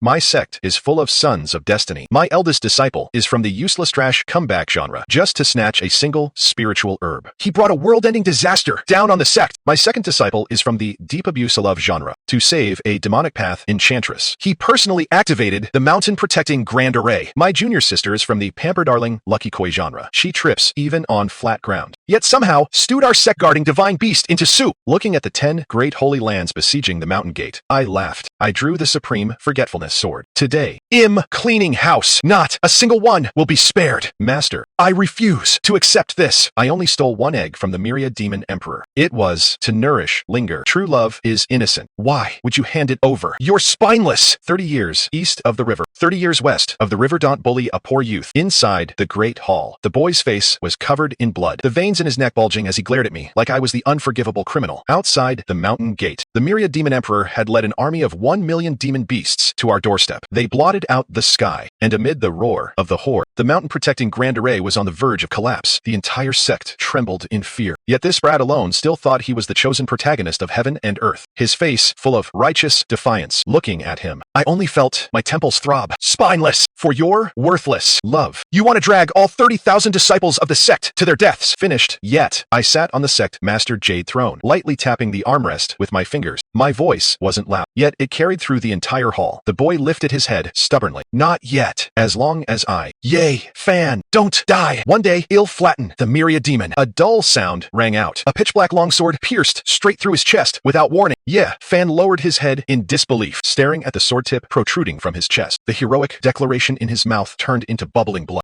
My sect is full of sons of destiny. My eldest disciple is from the useless trash comeback genre, just to snatch a single spiritual herb. He brought a world-ending disaster down on the sect. My second disciple is from the deep abuse of love genre, to save a demonic path enchantress. He personally activated the mountain-protecting Grand Array. My junior sister is from the pamper darling lucky koi genre. She trips even on flat ground, yet somehow stewed our sect guarding divine beast into soup. Looking at the 10 great holy lands besieging the mountain gate, I laughed. I drew the supreme forgetfulness sword. Today, cleaning house. Not a single one will be spared. Master, I refuse to accept this. I only stole one egg from the myriad demon emperor. It was to nourish, linger. True love is innocent. Why would you hand it over? You're spineless. 30 years east of the river, 30 years west of the river. Don't bully a poor youth. Inside the great hall, the boy's face was covered in blood, the veins in his neck bulging as he glared at me like I was the unforgivable criminal. Outside the mountain gate, the myriad demon emperor had led an army of 1 million demon beasts to our doorstep. They blotted out the sky, and amid the roar of the horde, the mountain-protecting Grand Array was on the verge of collapse. The entire sect trembled in fear. Yet this brat alone still thought he was the chosen protagonist of heaven and earth, his face full of righteous defiance. Looking at him, I only felt my temples throb. Spineless! For your worthless love, you want to drag all 30,000 disciples of the sect to their deaths. Finished. Yet, I sat on the sect master jade throne, lightly tapping the armrest with my fingers. My voice wasn't loud, yet it carried through the entire hall. The boy lifted his head stubbornly. Not yet. As long as Yay, fan, don't die. One day, he'll flatten the myriad demon. A dull sound rang out. A pitch-black longsword pierced straight through his chest without warning. Yeah, Fan lowered his head in disbelief, staring at the sword tip protruding from his chest. The heroic declaration in his mouth turned into bubbling blood.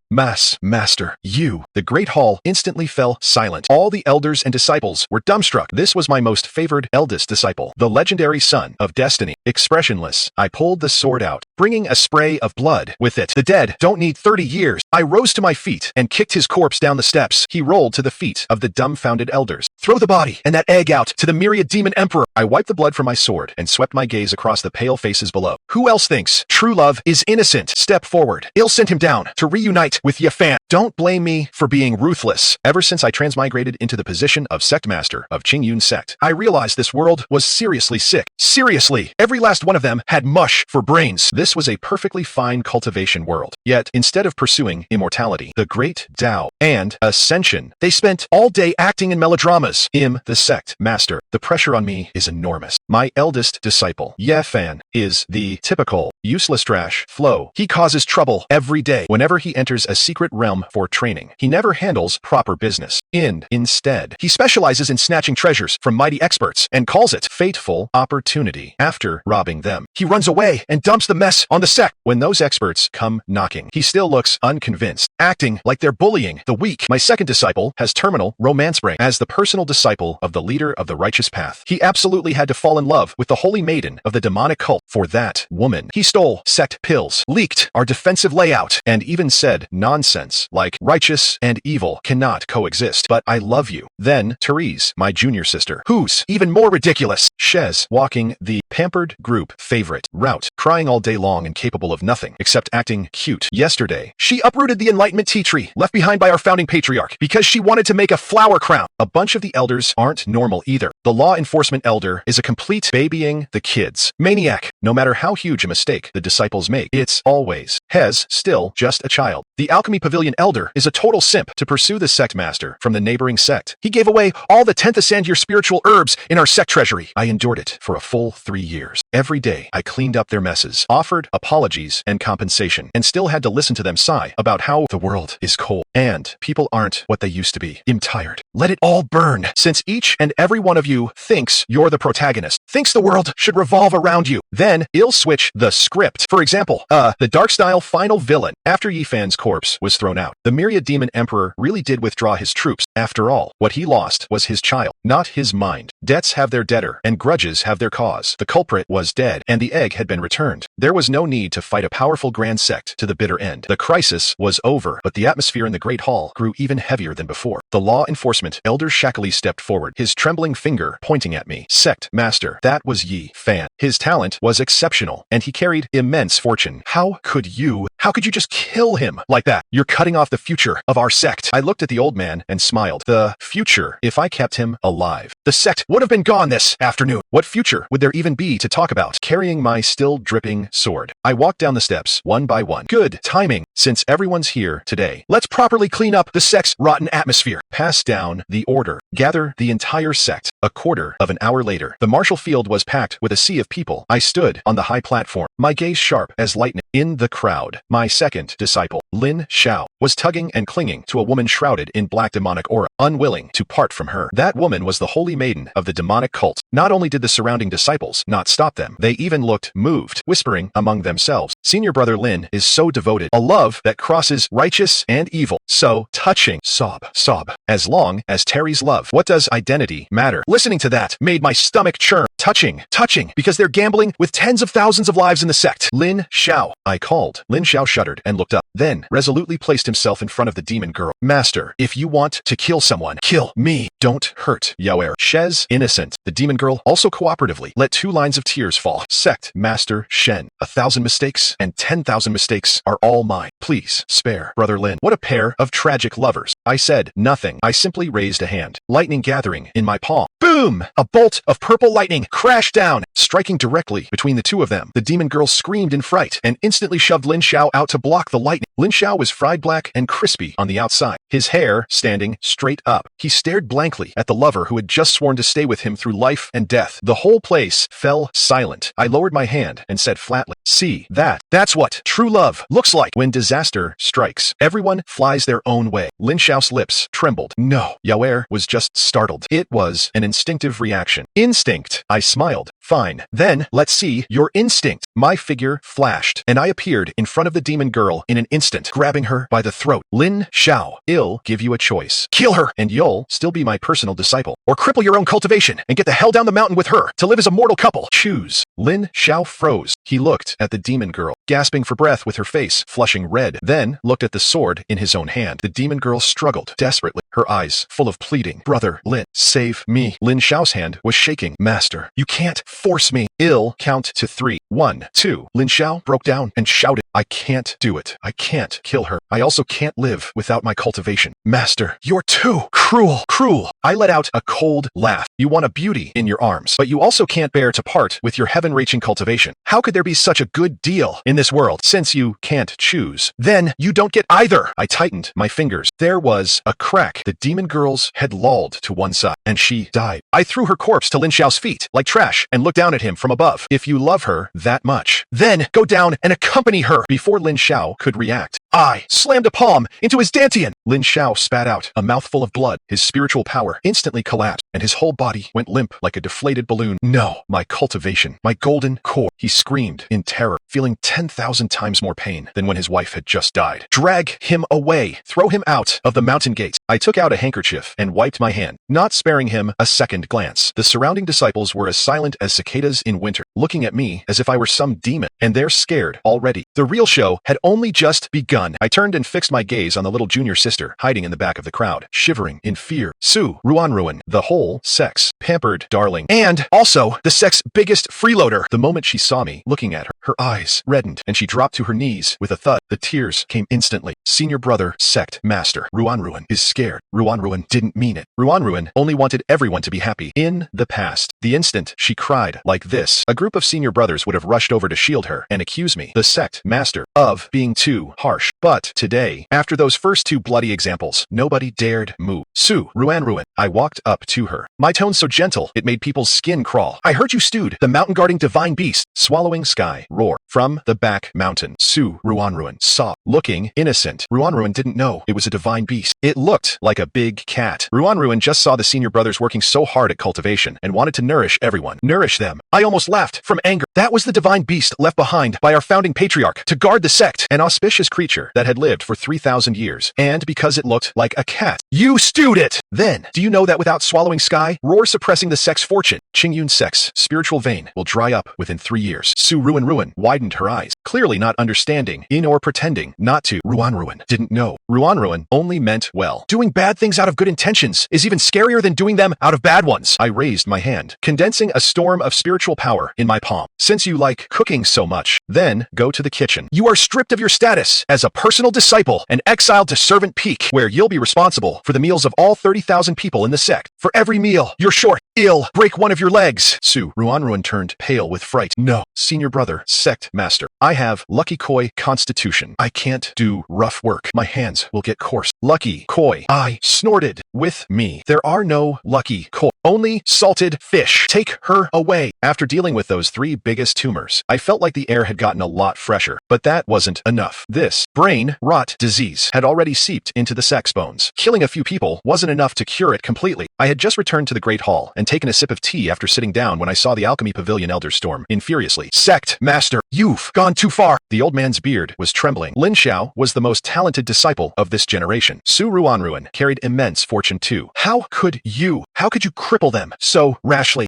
Master, you. The great hall instantly fell silent. All the elders and disciples were dumbstruck. This was my most favored eldest disciple, the legendary son of destiny. Expressionless, I pulled the sword out, bringing a spray of blood with it. The dead don't need 30 years. I rose to my feet and kicked his corpse down the steps. He rolled to the feet of the dumbfounded elders. Throw the body and that egg out to the myriad demon emperor. I wiped the blood from my sword and swept my gaze across the pale faces below. Who else thinks true love is innocent? Step forward. I'll send him down to reunite with ya fan. Don't blame me for being ruthless. Ever since I transmigrated into the position of sect master of Qingyun sect, I realized this world was seriously sick. Seriously, every last one of them had mush for brains. This was a perfectly fine cultivation world. Yet, instead of pursuing immortality, the great Tao, and ascension, they spent all day acting in melodramas. The sect master. The pressure on me is enormous. My eldest disciple, Ye Fan, is the typical useless trash flow. He causes trouble every day whenever he enters a secret realm for training. He never handles proper business. Instead, he specializes in snatching treasures from mighty experts and calls it fateful opportunity. After robbing them, he runs away and dumps the mess on the sect. When those experts come knocking, he still looks unconvinced, acting like they're bullying the weak. My second disciple has terminal romance brain. As the personal disciple of the leader of the righteous path, he absolutely had to fall in love with the holy maiden of the demonic cult. For that woman, he stole sect pills, leaked our defensive layout, and even said nonsense like righteous and evil cannot coexist. But I love you. Then Therese, my junior sister, who's even more ridiculous. Shez, walking the pampered group favorite route, crying all day long and capable of nothing except acting cute. Yesterday, she uprooted the Enlightenment tea tree left behind by our founding patriarch because she wanted to make a flower crown. A bunch of the elders aren't normal either. The law enforcement elder is a complete babying the kids maniac. No matter how huge a mistake the disciples make, it's always Hez, still just a child. The alchemy pavilion elder is a total simp to pursue the sect master from the neighboring sect. He gave away all the 10th Ascendier spiritual herbs in our sect treasury. I endured it for a full 3 years. Every day, I cleaned up their messes, offered apologies and compensation, and still had to listen to them sigh about how the world is cold and people aren't what they used to be. I'm tired. Let it all burn. Since each and every one of you thinks you're the protagonist, thinks the world should revolve around you, then I'll switch the script. For example, the dark style final villain. After Yifan's corpse was thrown out, the myriad demon emperor really did withdraw his troops. After all, what he lost was his child, not his mind. Debts have their debtor, and grudges have their cause. The culprit was dead, and the egg had been returned. There was no need to fight a powerful grand sect to the bitter end. The crisis was over, but the atmosphere in the great hall grew even heavier than before. The law enforcement elder Shakily stepped forward, his trembling finger pointing at me. Sect master, that was Yi Fan. His talent was exceptional, and he carried immense fortune. How could you How could you just kill him like that? You're cutting off the future of our sect. I looked at the old man and smiled. The future, if I kept him alive. The sect would have been gone this afternoon. What future would there even be to talk about? Carrying my still dripping sword, I walked down the steps one by one. Good timing, since everyone's here today. Let's properly clean up the sect's rotten atmosphere. Pass down the order. Gather the entire sect. A quarter of an hour later, the martial field was packed with a sea of people. I stood on the high platform, my gaze sharp as lightning. In the crowd, my second disciple, Lin Xiao, was tugging and clinging to a woman shrouded in black demonic aura, unwilling to part from her. That woman was the holy maiden of the demonic cult. Not only did the surrounding disciples not stop them, they even looked moved, whispering among themselves, "Senior brother Lin is so devoted, a love that crosses righteous and evil, so touching." Sob, sob. As long as Terry's love, what does identity matter? Listening to that made my stomach churn. Touching, because they're gambling with tens of thousands of lives in the sect. Lin Xiao, I called. Lin Xiao shuddered and looked up, then resolutely placed himself in front of the demon girl. Master, if you want to kill someone, kill me. Don't hurt Yaoer. Shez, innocent. The demon girl also cooperatively let 2 lines of tears fall. Sect, Master Shen. 1,000 mistakes and 10,000 mistakes are all mine. Please, spare Brother Lin. What a pair of tragic lovers. I said nothing. I simply raised a hand. Lightning gathering in my palm. Boom! A bolt of purple lightning crashed down, striking directly between the two of them. The demon girl screamed in fright and instantly shoved Lin Xiao out to block the lightning. Lin Xiao was fried black and crispy on the outside, his hair standing straight up. He stared blankly at the lover who had just sworn to stay with him through life and death. The whole place fell silent. I lowered my hand and said flatly, "See, that's what true love looks like when disaster strikes. Everyone flies their own way." Lin Xiao's lips trembled. No, Yaoer was just startled. It was an instinctive reaction. Instinct. I smiled. Fine. Then, let's see your instinct. My figure flashed, and I appeared in front of the demon girl in an instant, grabbing her by the throat. Lin Xiao, I'll give you a choice. Kill her, and you'll still be my personal disciple. Or cripple your own cultivation, and get the hell down the mountain with her, to live as a mortal couple. Choose. Lin Xiao froze. He looked at the demon girl, gasping for breath with her face flushing red, then looked at the sword in his own hand. The demon girl struggled desperately, her eyes full of pleading. Brother Lin, save me. Lin Xiao's hand was shaking. Master, you can't force me. I'll count to 3. 1, 2. Lin Xiao broke down and shouted, I can't do it. I can't kill her. I also can't live without my cultivation. Master, you're too cruel. I let out a cold laugh. You want a beauty in your arms, but you also can't bear to part with your heaven-reaching cultivation. How could there be such a good deal in this world, since you can't choose? Then you don't get either. I tightened my fingers. There was a crack. The demon girl's had lolled to one side, and she died. I threw her corpse to Lin Xiao's feet, like trash, and looked down at him from above. If you love her that much, then go down and accompany her. Before Lin Xiao could react, I slammed a palm into his dantian. Lin Xiao spat out a mouthful of blood. His spiritual power instantly collapsed, and his whole body went limp like a deflated balloon. No, my cultivation, my golden core. He screamed in terror, feeling 10,000 times more pain than when his wife had just died. Drag him away. Throw him out of the mountain gate. I took out a handkerchief and wiped my hand, not sparing him a second glance. The surrounding disciples were as silent as cicadas in winter, looking at me as if I were some demon, and they're scared already. The real show had only just begun. I turned and fixed my gaze on the little junior sister hiding in the back of the crowd, shivering in fear. Su Ruan, the whole sect's pampered darling, and also the sect's biggest freeloader. The moment she saw me looking at her, her eyes reddened, and she dropped to her knees with a thud. The tears came instantly. Senior brother, sect master, Ruan is scared. Ruan didn't mean it. Ruan only wanted everyone to be happy. In the past, the instant she cried like this, a group of senior brothers would have rushed over to shield her and accuse me, the sect master, of being too harsh. But today, after those first 2 bloody examples, nobody dared move. Su Ruan, I walked up to her, my tone so gentle it made people's skin crawl. I heard you stewed the mountain guarding divine beast. Swallowing sky roar from the back mountain. Su Ruan saw, looking innocent. Ruan didn't know it was a divine beast. It looked like a big cat. Ruan just saw the senior brothers working so hard at cultivation and wanted to nourish everyone. Nourish them. I almost laughed from anger. That was the divine beast left behind by our founding patriarch to guard the sect, an auspicious creature that had lived for 3,000 years. And because it looked like a cat, you stewed it! Then, do you know that without swallowing sky, roar suppressing the sect's fortune, Qingyun sect's spiritual vein will dry up within 3 years. Su Ruan widened her eyes, clearly not understanding, in or pretending not to. Ruanruan didn't know. Ruanruan only meant well. Doing bad things out of good intentions is even scarier than doing them out of bad ones. I raised my hand, condensing a storm of spiritual power in my palm. Since you like cooking so much, then go to the kitchen. You are stripped of your status as a personal disciple and exiled to Servant Peak, where you'll be responsible for the meals of all 30,000 people in the sect. For every meal, you're short, ill, break one of your legs. Su. Ruanruan turned pale with fright. No, senior brother, sect master. I have Lucky Koi constitution. I can't do rough work. My hands will get coarse. Lucky Koi. I snorted. With me, there are no Lucky Koi. Only salted fish. Take her away. After dealing with those 3 biggest tumors, I felt like the air had gotten a lot fresher, but that wasn't enough. This brain rot disease had already seeped into the sect's bones. Killing a few people wasn't enough to cure it completely. I had just returned to the Great Hall and taken a sip of tea after sitting down when I saw the Alchemy Pavilion elder storm in furiously. Sect master, you've gone too far. The old man's beard was trembling. Lin Xiao was the most talented disciple of this generation. Su Ruanruan carried immense fortune too. How could you cripple them so rashly?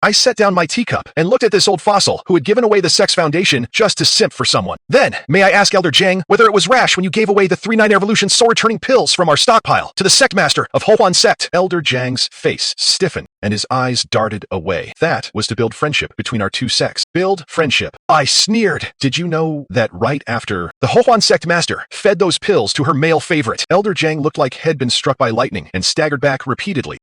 I set down my teacup and looked at this old fossil who had given away the sect's foundation just to simp for someone. Then, may I ask Elder Jiang whether it was rash when you gave away the 3-9 evolution soul-returning pills from our stockpile to the sect master of Hohuan sect? Elder Jiang's face stiffened and his eyes darted away. That was to build friendship between our 2 sects. Build friendship. I sneered. Did you know that right after the Hohuan sect master fed those pills to her male favorite? Elder Jiang looked like he'd been struck by lightning and staggered back repeatedly.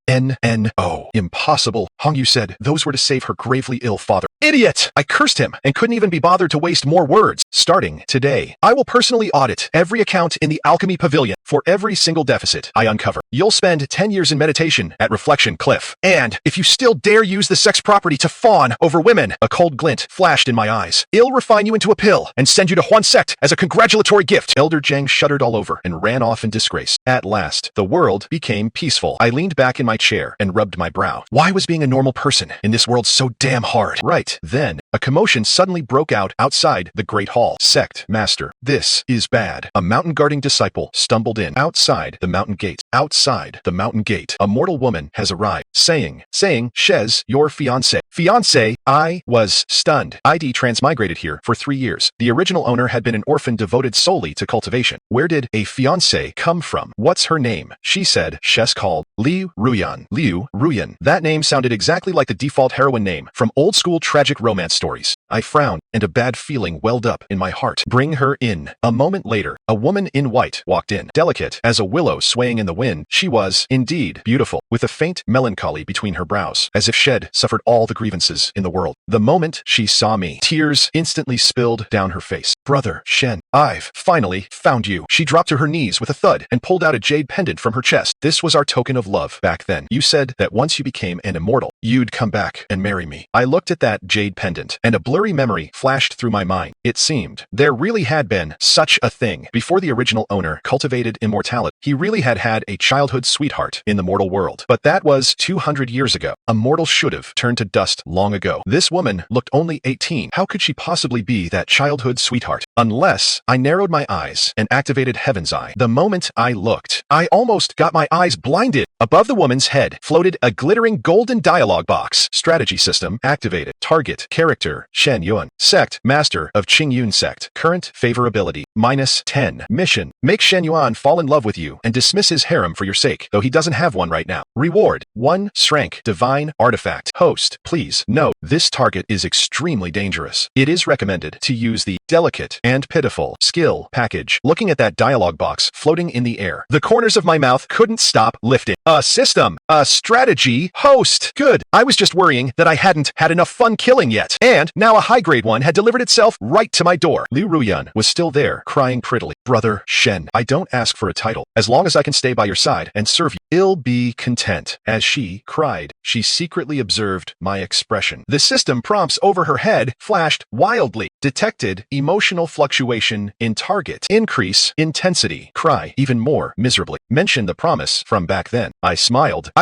No. Impossible. Hongyu said those were to save her gravely ill father. Idiot! I cursed him and couldn't even be bothered to waste more words. Starting today, I will personally audit every account in the Alchemy Pavilion for every single deficit I uncover. You'll spend 10 years in meditation at Reflection Cliff. And if you still dare use the sect's property to fawn over women, a cold glint flashed in my eyes. I'll refine you into a pill and send you to Huan sect as a congratulatory gift. Elder Jiang shuddered all over and ran off in disgrace. At last, the world became peaceful. I leaned back in my chair and rubbed my brow. Why was being a normal person in this world so damn hard? Right then, a commotion suddenly broke out outside the Great Hall. Sect master, this is bad. A mountain guarding disciple stumbled in. Outside the mountain gate. Outside the mountain gate. A mortal woman has arrived, saying, Shez, your fiancé. Fiancé? I was stunned. ID transmigrated here for 3 years. The original owner had been an orphan devoted solely to cultivation. Where did a fiancé come from? What's her name? She said, Shes called Liu Ruyan. Liu Ruyan. That name sounded exactly like the default heroine name from old school tragic romance stories. I frowned, and a bad feeling welled up in my heart. Bring her in. A moment later, a woman in white walked in. Delicate as a willow swaying in the wind, she was, indeed, beautiful, with a faint melancholy between her brows, as if she'd suffered all the grievances in the world. The moment she saw me, tears instantly spilled down her face. Brother Shen, I've finally found you. She dropped to her knees with a thud and pulled out a jade pendant from her chest. This was our token of love back then. You said that once you became an immortal, you'd come back and marry me. I looked at that jade pendant, and a blurry memory flashed through my mind. It seemed there really had been such a thing before the original owner cultivated immortality. He really had had a childhood sweetheart in the mortal world. But that was 200 years ago. A mortal should have turned to dust long ago. This woman looked only 18. How could she possibly be that childhood sweetheart? Unless I narrowed my eyes and activated Heaven's Eye. The moment I looked, I almost got my eyes blinded. Above the woman's head floated a glittering golden dialogue box. Strategy system activated. Target character Shen Yuan. Sect master of Qing Yun sect. Current favorability -10. Mission: make Shen Yuan fall in love with you and dismiss his harem for your sake, though he doesn't have one right now. Reward: 1 Shrank Divine Artifact. Host, please note, this target is extremely dangerous. It is recommended to use the Delicate and Pitiful skill package. Looking at that dialogue box floating in the air, the corners of my mouth couldn't stop lifting. A system, a strategy, host. Good. I was just worrying that I hadn't had enough fun killing yet. And now a high-grade one had delivered itself right to my door. Liu Ruyan was still there, crying prettily. Brother Shen, I don't ask for a title. As long as I can stay by your side and serve you, I'll be content. As she cried, she secretly observed my expression. The system prompts over her head flashed wildly. Detected emotional fluctuation in target. Increase intensity. Cry even more miserably. Mention the promise from back then. I smiled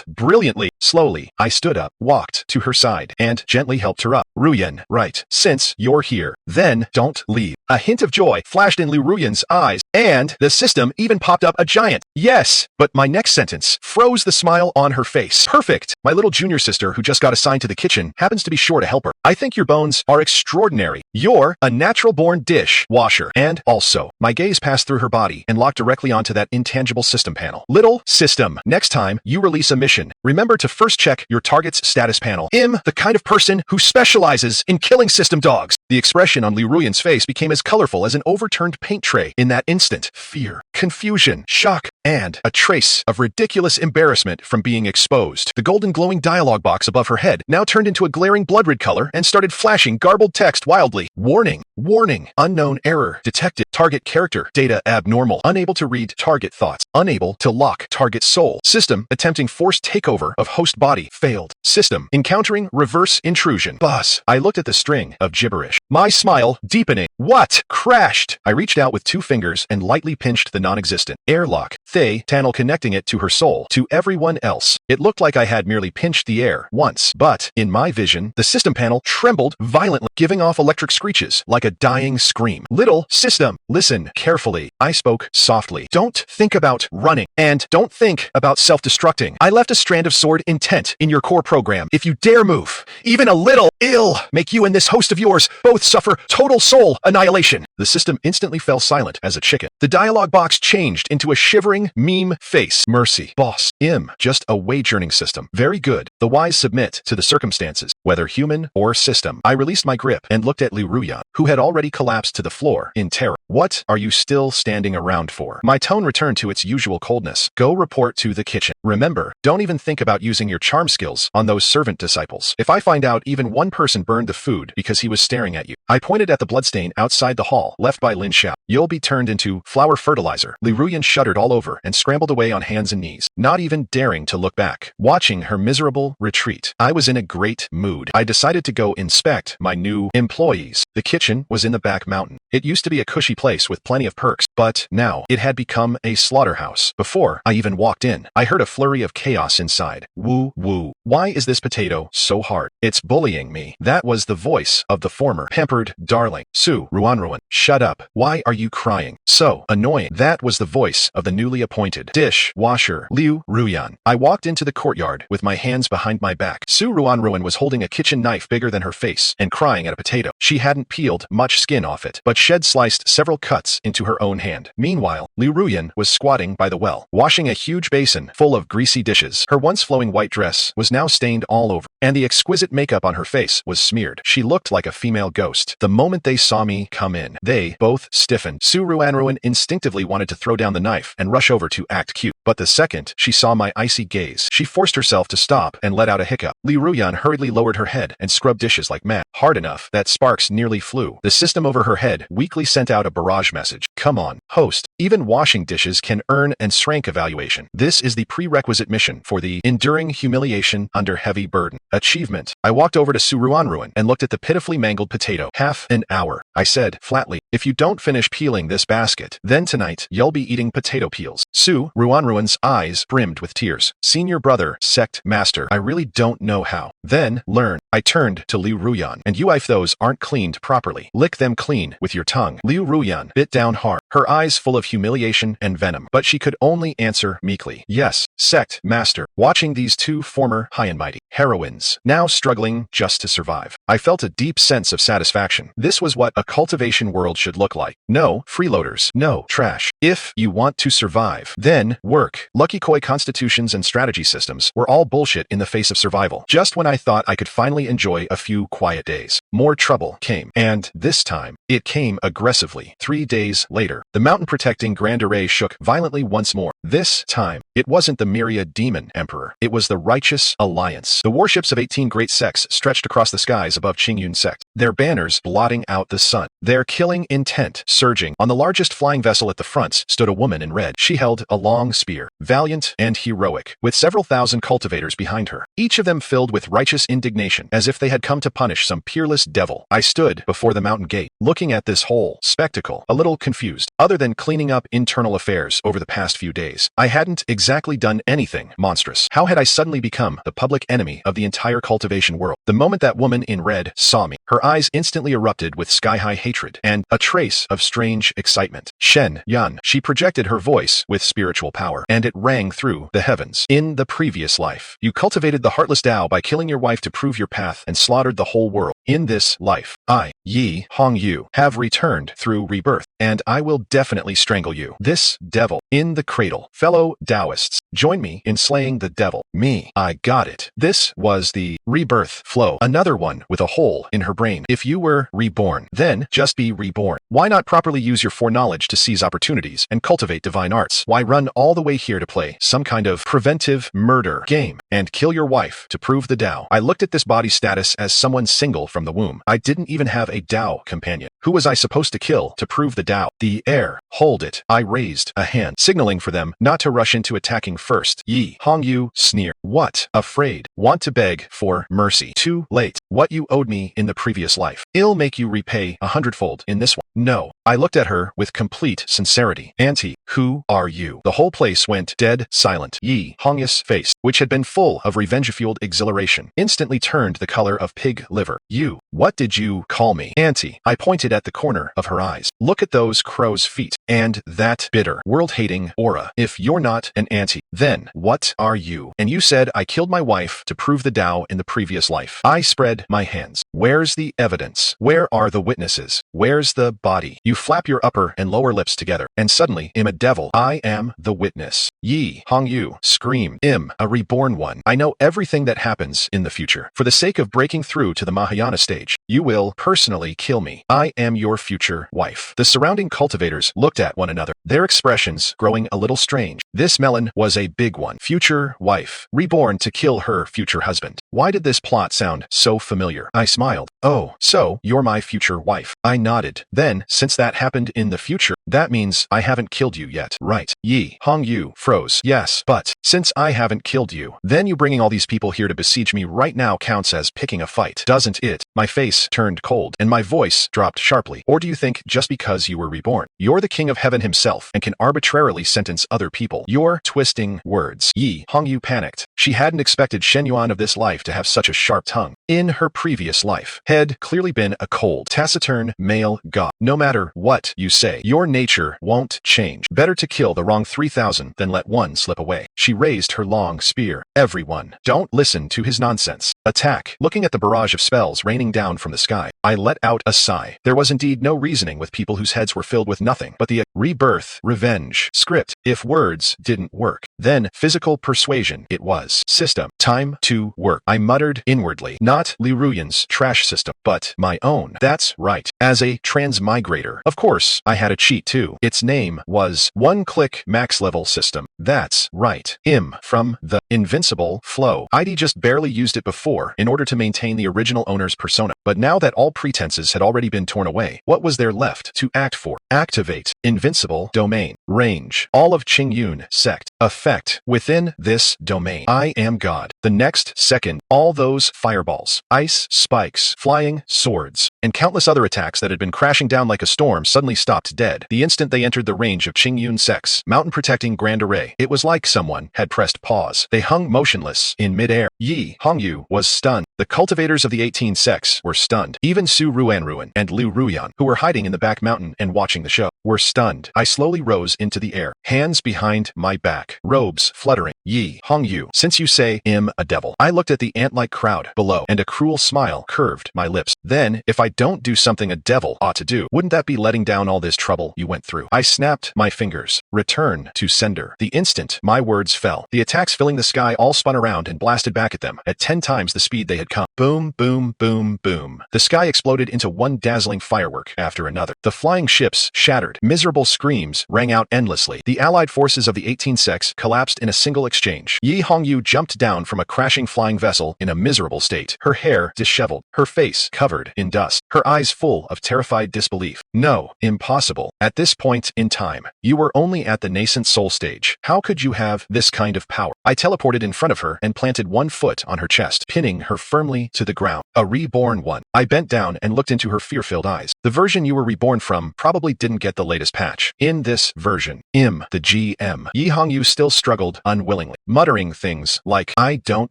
brilliantly. Slowly, I stood up, walked to her side, and gently helped her up. Ruyan, right. Since you're here, then don't leave. A hint of joy flashed in Liu Ruyan's eyes, and the system even popped up a giant yes. But my next sentence froze the smile on her face. Perfect. My little junior sister who just got assigned to the kitchen happens to be sure to help her. I think your bones are extraordinary. You're a natural-born dishwasher. And also, my gaze passed through her body and locked directly onto that intangible system panel. Little system, next time you release a mission, remember to first check your target's status panel. I'm the kind of person who specializes in killing system dogs. The expression on Liu Ruyan's face became as colorful as an overturned paint tray in that instant. Fear, confusion, shock, and a trace of ridiculous embarrassment from being exposed. The golden glowing dialogue box above her head now turned into a glaring blood-red color and started flashing garbled text wildly. Warning, warning, unknown error detected. Target character data abnormal. Unable to read target thoughts. Unable to lock target soul. System attempting forced takeover of host body. Failed. System encountering reverse intrusion. Boss. I looked at the string of gibberish. My smile deepening. What? Crashed. I reached out with 2 fingers and lightly pinched the non-existent airlock. Thay Tannel connecting it to her soul. To everyone else, it looked like I had merely pinched the air once, but in my vision, the system panel trembled violently, giving off electric screeches like a dying scream. Little system, listen carefully. I spoke softly. Don't think about running, and don't think about self-destructing. I left a strand of sword intent in your core program. If you dare move, even a little, it'll make you and this host of yours both suffer total soul annihilation. The system instantly fell silent as a chicken. The dialogue box changed into a shivering meme face. Mercy. Boss. Just a wage-earning system. Very good. The wise submit to the circumstances, whether human or system. I released my grip and looked at Liu Ruyan, who had already collapsed to the floor in terror. What are you still standing around for? My tone returned to its usual coldness. Go report to the kitchen. Remember, don't even think about using your charm skills on those servant disciples. If I find out even one person burned the food because he was staring at you. I pointed at the bloodstain outside the hall left by Lin Xiao. You'll be turned into flower fertilizer. Liu Ruyan shuddered all over and scrambled away on hands and knees, not even daring to look back. Watching her miserable retreat, I was in a great mood. I decided to go inspect my new employees. The kitchen was in the back mountain. It used to be a cushy place with plenty of perks, but now it had become a slaughterhouse. Before I even walked in, I heard a flurry of chaos inside. Woo woo. Why is this potato so hard? It's bullying me. That was the voice of the former pampered darling. Su Ruanruan. Shut up. Why are you crying? So annoying. That was the voice of the newly appointed dishwasher, Liu Ruyan. I walked into the courtyard with my hands behind my back. Su Ruanruan was holding a kitchen knife bigger than her face and crying at a potato. She hadn't peeled much skin off it, but shed sliced several cuts into her own hand. Meanwhile, Liu Ruyan was squatting by the well, washing a huge basin full of greasy dishes. Her once flowing white dress was now stained all over, and the exquisite makeup on her face was smeared. She looked like a female ghost. The moment they saw me come in, they both stiffened. Su Ruanruan instinctively wanted to throw down the knife and rush over to act cute, but the second she saw my icy gaze, she forced herself to stop and let out a hiccup. Liu Ruyan hurriedly lowered her head and scrubbed dishes like mad, hard enough that sparks nearly flew. The system over her head weakly sent out a barrage message. Come on, host. Even washing dishes can earn an rank evaluation. This is the prerequisite mission for the enduring humiliation under heavy burden. Achievement. I walked over to Su Ruanruan and looked at the pitifully mangled potato. Half an hour. I said, flatly, if you don't finish peeling this basket, then tonight you'll be eating potato peels. Su Ruanruan's eyes brimmed with tears. Senior brother, sect master, I really don't know how. Then, learn. I turned to Liu Ruyan. And you if those aren't cleaned properly. Lick them clean with your tongue. Liu Ruyan bit down hard, her eyes full of humiliation and venom, but she could only answer meekly. Yes, sect master. Watching these two former high and mighty heroines, now struggling just to survive, I felt a deep sense of satisfaction. This was what a cultivation world should look like. No freeloaders, no trash. If you want to survive, then work. Lucky Koi constitutions and strategy systems were all bullshit in the face of survival. Just when I thought I could finally enjoy a few quiet days, more trouble came. And this time, it came aggressively. 3 days later, the mountain protecting Grand Array shook violently once more. This time, it wasn't the myriad demon emperor. It was the righteous alliance. The warships of 18 great sects stretched across the skies above Qingyun sect, their banners blotting out the sun, their killing intent surging. On the largest flying vessel at the front stood a woman in red. She held a long spear, valiant and heroic, with several thousand cultivators behind her, each of them filled with righteous indignation, as if they had come to punish some peerless devil. I stood before the mountain gate, looking at this whole spectacle, a little confused. Other than cleaning up internal affairs over the past few days, I hadn't exactly done anything monstrous. How had I suddenly become the public enemy of the entire cultivation world? The moment that woman in red saw me, her eyes instantly erupted with sky-high hatred and a trace of strange excitement. Shen Yun. She projected her voice with spiritual power, and it rang through the heavens. In the previous life, you cultivated the heartless Tao by killing your wife to prove your path and slaughtered the whole world. In this life, I, Yi Hongyu, have returned through rebirth, and I will definitely strangle you. This devil in the cradle. Fellow Taoists, join me in slaying the devil. Me. I got it. This was the rebirth flow. Another one with a hole in her brain. If you were reborn, then just be reborn. Why not properly use your foreknowledge to seize opportunities and cultivate divine arts? Why run all the way here to play some kind of preventive murder game and kill your wife to prove the Tao? I looked at this body status as someone single from the womb. I didn't even have a Tao companion. Who was I supposed to kill to prove the Tao? The air. Hold it. I raised a hand, signaling for them not to rush into attacking first. Yi Hongyu sneer. What? Afraid? Want to beg for mercy? Too late. What you owed me in the previous life, it'll make you repay 100-fold in this one. No. I looked at her with complete sincerity. Auntie, who are you? The whole place went dead silent. Yi Hongyu's face, which had been full of revenge-fueled exhilaration, instantly turned the color of pig liver. You. What did you call me? Auntie. I pointed at the corner of her eyes. Look at those crow's feet and that bitter, world-hating aura. If you're not an auntie, then what are you? And you said I killed my wife to prove the Tao in the previous life. I spread my hands. Where's the evidence? Where are the witnesses? Where's the body? You flap your upper and lower lips together, and suddenly, I'm a devil. I am the witness. Yi Hongyu screamed. I'm a reborn one. I know everything that happens in the future. For the sake of breaking through to the Mahayana stage, you will personally kill me. I am your future wife. The surrounding cultivators looked at one another, their expressions growing a little strange. This melon was a big one. Future wife. Reborn to kill her future husband. Why did this plot sound so familiar? I smiled. Oh, so you're my future wife. I nodded. Then, since that happened in the future, that means I haven't killed you yet, right? Yi Hongyu froze. Yes, but since I haven't killed you, then you bringing all these people here to besiege me right now counts as picking a fight, doesn't it? My face turned cold, and my voice dropped sharply. Or do you think just because you were reborn, you're the king of heaven himself and can arbitrarily sentence other people? You're twisting words. Yi Hongyu panicked. She hadn't expected Shen Yuan of this life to have such a sharp tongue. In her previous life, had clearly been a cold, taciturn male god. No matter what you say, your nature won't change. Better to kill the wrong 3,000 than let one slip away. She raised her long spear. Everyone, don't listen to his nonsense. Attack. Looking at the barrage of spells raining down from the sky, I let out a sigh. There was indeed no reasoning with people whose heads were filled with nothing but the rebirth, revenge script. If words didn't work, then physical persuasion it was. System. Time to work. I muttered inwardly. Not Li Ruyan's trash system, but my own. That's right. As a transmigrator, of course, I had a cheat too. Its name was one-click max level system. That's right. From the invincible flow. ID just barely used it before in order to maintain the original owner's persona. But now that all pretenses had already been torn away, what was there left to act for? Activate. Invincible domain. Range. All of Qingyun sect. Effect. Within this domain, I am God. The next second, all those fireballs, ice spikes, flying swords, and countless other attacks that had been crashing down like a storm suddenly stopped dead the instant they entered the range of Qingyun sect's mountain-protecting grand array. It was like someone had pressed pause. They hung motionless in midair. Yi Hongyu was stunned. The cultivators of the 18 sects were stunned. Even Su Ruanruan and Liu Ruyan, who were hiding in the back mountain and watching the show, were stunned. I slowly rose into the air, hands behind my back, robes fluttering. Yi Hongyu, since you say I'm a devil. I looked at the ant-like crowd below, and a cruel smile curved my lips. Then, if I don't do something a devil ought to do, wouldn't that be letting down all this trouble you went through? I snapped my fingers. Return to sender. The instant my words fell, the attacks filling the sky all spun around and blasted back at them at 10 times the speed they had come. Boom, boom, boom, boom. The sky exploded into one dazzling firework after another. The flying ships shattered. Miserable screams rang out endlessly. The allied forces of the 18 sects collapsed in a single exchange. Yi Hongyu jumped down from a crashing flying vessel in a miserable state, her hair disheveled, her face covered in dust, her eyes full of terrified disbelief. No, impossible. At this point in time, you were only at the Nascent Soul stage. How could you have this kind of power? I teleported in front of her and planted one foot on her chest, pinning her firmly to the ground. A reborn one. I bent down and looked into her fear-filled eyes. The version you were reborn from probably didn't get the latest patch. In this version, the GM, Yi Hongyu still struggled unwillingly, muttering things like, "I don't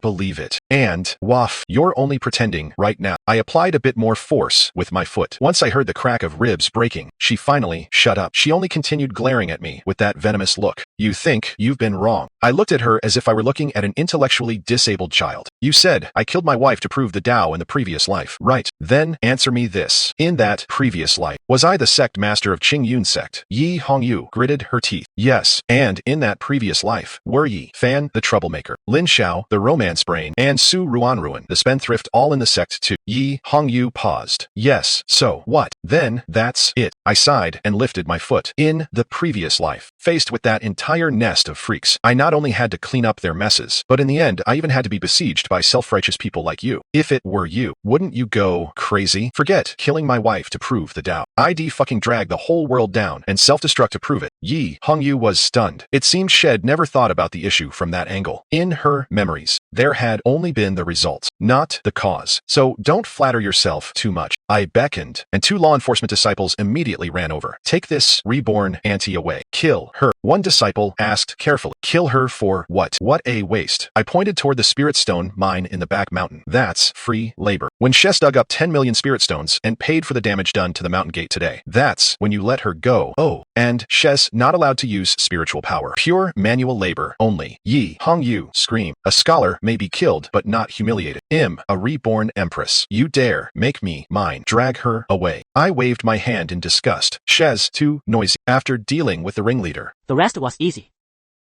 believe it," and, "Waff, you're only pretending right now." I applied a bit more force with my foot. Once I heard the crack of ribs breaking, she finally shut up. She only continued glaring at me with that venomous look. "You think you've been wrong." I looked at her as if I were looking at an intellectually disabled child. "You said I killed my wife to prove the Tao in the previous life, right? Then answer me this. In that previous life, was I the sect master of Qing Yun's sect?" Yi Hongyu gritted her teeth. "Yes, and in that previous life, were Yi Fan the troublemaker, Lin Xiao the romance brain, and Su Ruanruan the spendthrift all in the sect too?" Yi Hongyu paused. "Yes, so what? Then that's it." I sighed and lifted my foot. In the previous life, faced with that entire nest of freaks, I not only had to clean up their messes, but in the end I even had to be besieged by self-righteous people like you. If it were you, wouldn't you go crazy? Forget killing my wife to prove the Tao. I'd fucking drag the whole world down and self-destruct to prove it. Yi Hongyu was stunned. It seemed Shed never thought about the issue from that angle. In her memories, there had only been the results, not the cause. So don't flatter yourself too much. I beckoned, and 2 law enforcement disciples immediately ran over. "Take this reborn auntie away. Kill her." One disciple asked carefully, "Kill her for what? What a waste." I pointed toward the spirit stone mine in the back mountain. "That's free labor. When Shess dug up 10 million spirit stones and paid for the damage done to the mountain gate today, that's when you let her go. Oh, and Shess not allowed to use spiritual power. Pure manual labor only." Yi Hongyu screamed. "A scholar may be killed, but not humiliated. A reborn empress. You dare make me mine. Drag her away." I waved my hand in disgust. Shess too noisy. After dealing with the ringleader, the rest was easy.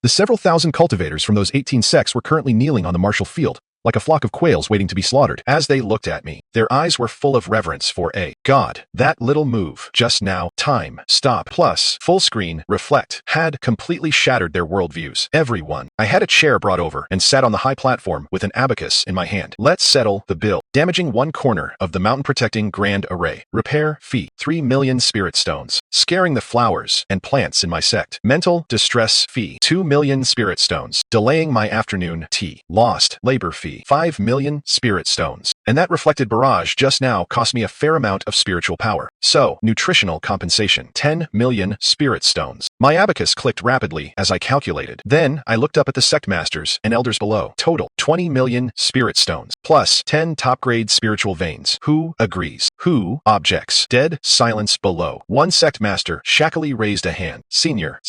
The several thousand cultivators from those 18 sects were currently kneeling on the martial field, like a flock of quails waiting to be slaughtered. As they looked at me, their eyes were full of reverence for a god. That little move, just now, time, stop, plus, full screen, reflect, had completely shattered their worldviews. Everyone. I had a chair brought over and sat on the high platform with an abacus in my hand. Let's settle the bill. Damaging one corner of the mountain-protecting grand array. Repair fee, 3 million spirit stones. Scaring the flowers and plants in my sect. Mental distress fee, 2 million spirit stones. Delaying my afternoon tea. Lost labor fee, 5 million spirit stones. And that reflected barrage just now cost me a fair amount of spiritual power. So, nutritional compensation, 10 million spirit stones. My abacus clicked rapidly as I calculated. Then, I looked up at the sect masters and elders below. Total, 20 million spirit stones, plus 10 top-grade spiritual veins. Who agrees? Who objects? Dead silence below. One sect master shackily raised a hand. Senior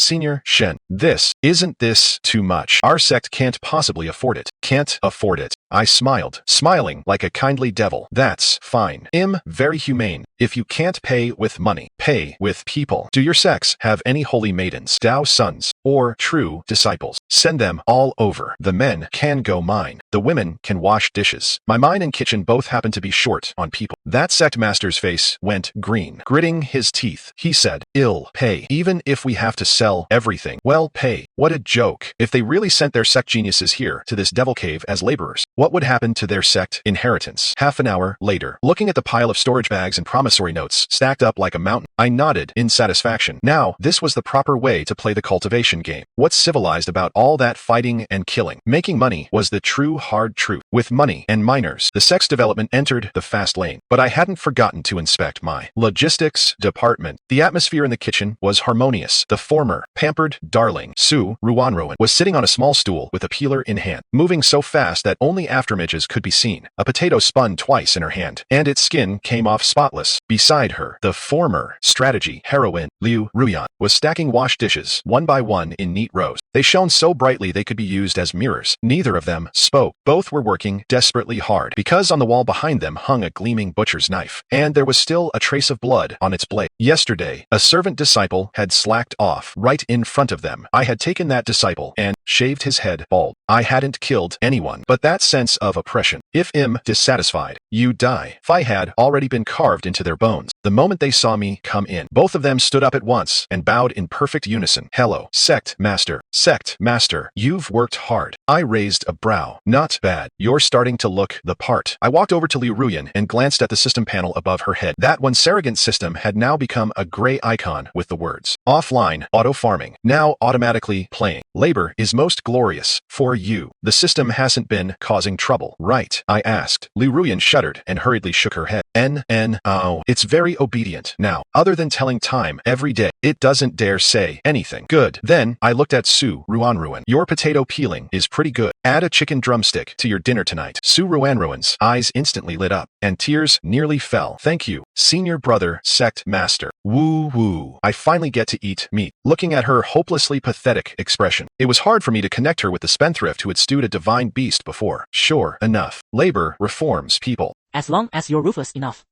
Shen. Isn't this too much? Our sect can't possibly afford it. Can't afford it. I smiled, smiling like a kindly devil. That's fine. Very humane. If you can't pay with money, pay with people. Do your sects have any holy maidens, Tao sons, or true disciples? Send them all over. The men can go mine. The women can wash dishes. My mine and kitchen both happen to be short on people. That sect master's face went green. Gritting his teeth, he said, "Ill pay. Even if we have to sell everything, well pay." What a joke. If they really sent their sect geniuses here to this devil cave as laborers, what would happen to their sect inheritance? Half an hour later, looking at the pile of storage bags and promissory notes stacked up like a mountain, I nodded in satisfaction. Now, this was the proper way to play the cultivation game. What's civilized about all that fighting and killing? Making money was the true hard truth. With money and miners, the sect's development entered the fast lane. But I hadn't forgotten to inspect my logistics department. The atmosphere in the kitchen was harmonious. The former pampered darling, Su Ruanrowan, was sitting on a small stool with a peeler in hand, moving so fast that only afterimages could be seen. A potato spun twice in her hand, and its skin came off spotless. Beside her, the former strategy heroine, Liu Ruyan, was stacking wash dishes one by one in neat rows. They shone so brightly they could be used as mirrors. Neither of them spoke. Both were working desperately hard, because on the wall behind them hung a gleaming butcher's knife, and there was still a trace of blood on its blade. Yesterday, a servant disciple had slacked off right in front of them. I had taken that disciple and shaved his head bald. I hadn't killed anyone, but that sense of oppression. If dissatisfied, you die. I had already been carved into their bones. The moment they saw me come in, both of them stood up at once and bowed in perfect unison. "Hello, sect master. Sect master, you've worked hard." I raised a brow. "Not bad. You're starting to look the part." I walked over to Liu Ruyan and glanced at the system panel above her head. That one surrogate system had now become a gray icon icon with the words, offline, auto-farming, now automatically playing. Labor is most glorious for you. The system hasn't been causing trouble, right? I asked. Li Ruyan shuddered and hurriedly shook her head. Oh, it's very obedient now. Other than telling time every day, it doesn't dare say anything. Good. Then I looked at Su Ruanruan. Your potato peeling is pretty good. Add a chicken drumstick to your dinner tonight. Su Ruanruan's eyes instantly lit up, and tears nearly fell. Thank you, senior brother, sect master. Woo woo. I finally get to eat meat. Looking at her hopelessly pathetic expression, it was hard for me to connect her with the spendthrift who had stewed a divine beast before. Sure enough, labor reforms people. As long as you're ruthless enough.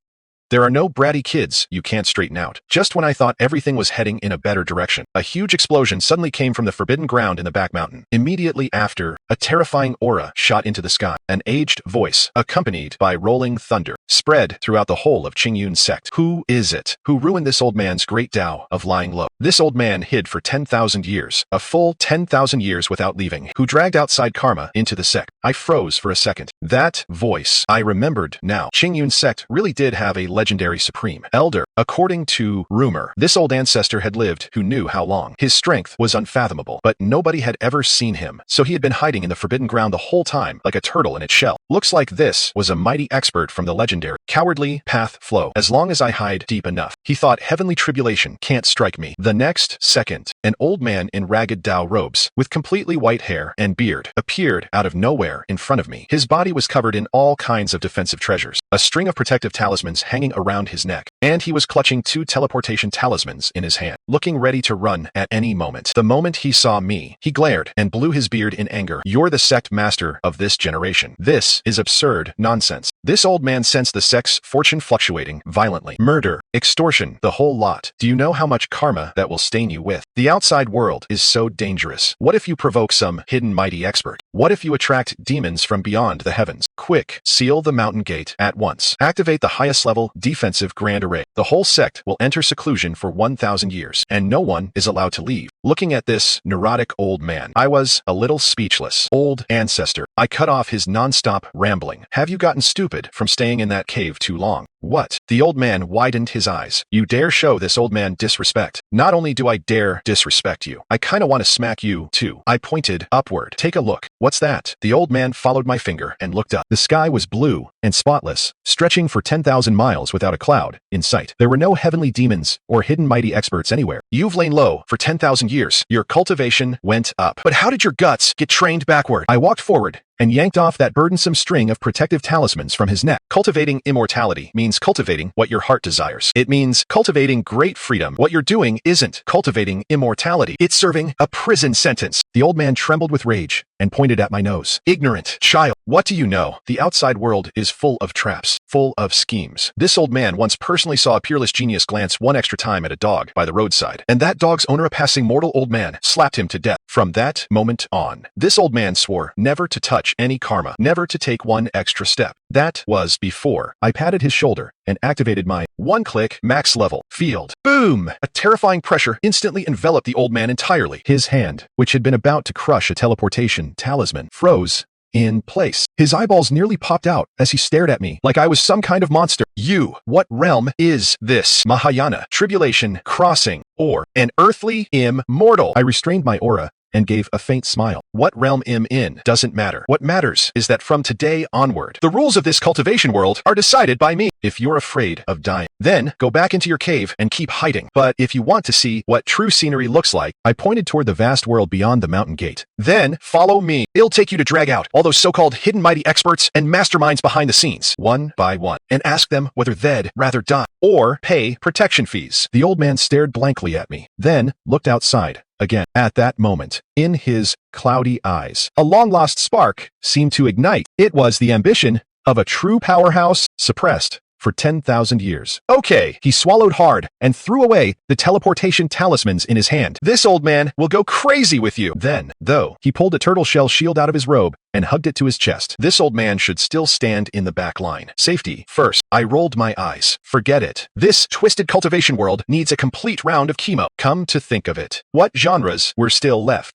There are no bratty kids you can't straighten out. Just when I thought everything was heading in a better direction, a huge explosion suddenly came from the forbidden ground in the back mountain. Immediately after, a terrifying aura shot into the sky. An aged voice, accompanied by rolling thunder, spread throughout the whole of Qingyun's sect. Who is it who ruined this old man's great Tao of lying low? This old man hid for 10,000 years, a full 10,000 years without leaving, who dragged outside karma into the sect. I froze for a second. That voice, I remembered now. Qingyun's sect really did have a legendary supreme elder. According to rumor, this old ancestor had lived who knew how long. His strength was unfathomable, but nobody had ever seen him, so he had been hiding in the forbidden ground the whole time like a turtle in its shell. Looks like this was a mighty expert from the legendary, cowardly path flow. As long as I hide deep enough, he thought heavenly tribulation can't strike me. The next second, an old man in ragged Tao robes, with completely white hair and beard, appeared out of nowhere in front of me. His body was covered in all kinds of defensive treasures, a string of protective talismans hanging around his neck, and he was clutching 2 teleportation talismans in his hand, looking ready to run at any moment. The moment he saw me, he glared and blew his beard in anger. You're the sect master of this generation. This is absurd nonsense. This old man sensed the sect's fortune fluctuating violently. Murder, extortion, the whole lot. Do you know how much karma that will stain you with? The outside world is so dangerous. What if you provoke some hidden mighty expert? What if you attract demons from beyond the heavens? Quick, seal the mountain gate at once. Activate the highest level defensive grand array. The whole sect will enter seclusion for 1,000 years, and no one is allowed to leave. Looking at this neurotic old man, I was a little speechless. Old ancestor, I cut off his non-stop rambling. Have you gotten stupid from staying in that cave too long? What? The old man widened his eyes. You dare show this old man disrespect. Not only do I dare disrespect you, I kinda want to smack you, too. I pointed upward. Take a look. What's that? The old man followed my finger and looked up. The sky was blue and spotless, stretching for 10,000 miles without a cloud in sight. There were no heavenly demons or hidden mighty experts anywhere. You've lain low for 10,000 years. Your cultivation went up. But how did your guts get trained backward? I walked forward and yanked off that burdensome string of protective talismans from his neck. Cultivating immortality means cultivating what your heart desires. It means cultivating great freedom. What you're doing isn't cultivating immortality. It's serving a prison sentence. The old man trembled with rage and pointed at my nose. Ignorant child, what do you know? The outside world is full of traps, full of schemes. This old man once personally saw a peerless genius glance one extra time at a dog by the roadside, and that dog's owner, a passing mortal old man, slapped him to death. From that moment on, this old man swore never to touch any karma, never to take one extra step. That was before I patted his shoulder and activated my one-click max level field. Boom! A terrifying pressure instantly enveloped the old man entirely. His hand, which had been about to crush a teleportation talisman, froze in place. His eyeballs nearly popped out as he stared at me like I was some kind of monster. What realm is this? Mahayana, tribulation, crossing, or an earthly immortal? I restrained my aura and gave a faint smile. What realm I'm in doesn't matter. What matters is that from today onward, the rules of this cultivation world are decided by me. If you're afraid of dying, then go back into your cave and keep hiding. But if you want to see what true scenery looks like, I pointed toward the vast world beyond the mountain gate. Then follow me. It'll take you to drag out all those so-called hidden mighty experts and masterminds behind the scenes, one by one, and ask them whether they'd rather die or pay protection fees. The old man stared blankly at me, then looked outside. Again, at that moment, in his cloudy eyes, a long-lost spark seemed to ignite. It was the ambition of a true powerhouse suppressed for 10,000 years. Okay, he swallowed hard and threw away the teleportation talismans in his hand. This old man will go crazy with you. Then, though, he pulled a turtle shell shield out of his robe and hugged it to his chest. This old man should still stand in the back line. Safety first. I rolled my eyes. Forget it. This twisted cultivation world needs a complete round of chemo. Come to think of it, what genres were still left?